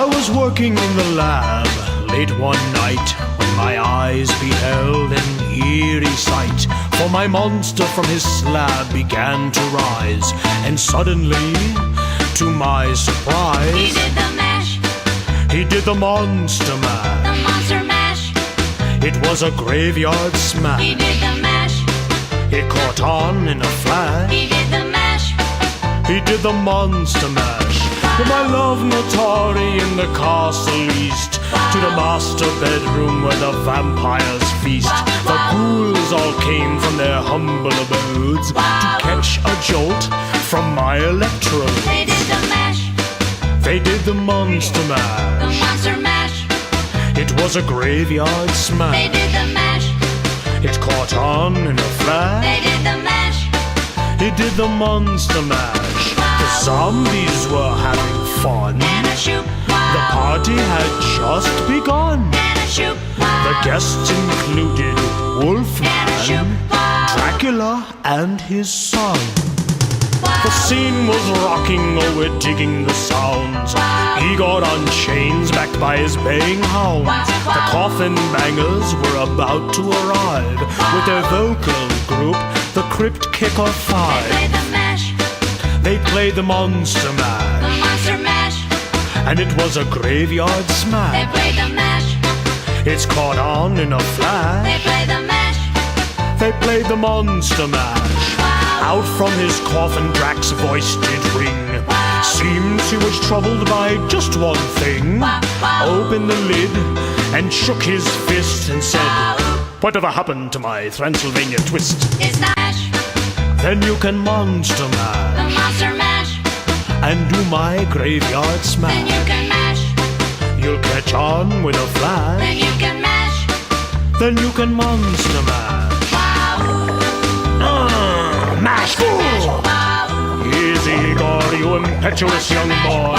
I was working in the lab late one night when my eyes beheld an eerie sight. For my monster from his slab began to rise, and suddenly, to my surprise, He did the mash, he did the monster mash. the monster mash. It was a graveyard smash. He did the mash, It caught on in a flash. he did the mash. He did the monster mash. From my love Natari in the castle east to the master bedroom where the vampires feast. The ghouls all came from their humble abodes to catch a jolt from my electrode. They did the mash, They did the monster the mash. monster mash. It was a graveyard They smash. did the mash, It caught on in a flash. they did the mash. He did the monster mash. The zombies were having fun. And a shoot, The party had just begun. and a shoot, The guests included Wolfman, Dracula, and his son. The scene was rocking, oh, we're digging the sounds. Igor on chains, backed by his baying hounds. The coffin bangers were about to arrive with their vocal group, the Crypt Kicker Five. Play the mash, They played the monster the mash, monster mash. and it was a graveyard They smash. play the mash, It's caught on in a flash. they play the mash. They played the monster mash. Out from his coffin Drax's voice did ring. Seems he was troubled by just one thing. Opened the lid and shook his fist and said, "Whatever happened to my Transylvania twist?" It's not mash, Then you can monster the mash monster mash. and do my graveyard Then smash. you can mash, You'll catch on with a flash. then you can mash. Then you can monster mash. Mash fool! Wow. Easy, Igor, you impetuous young boy.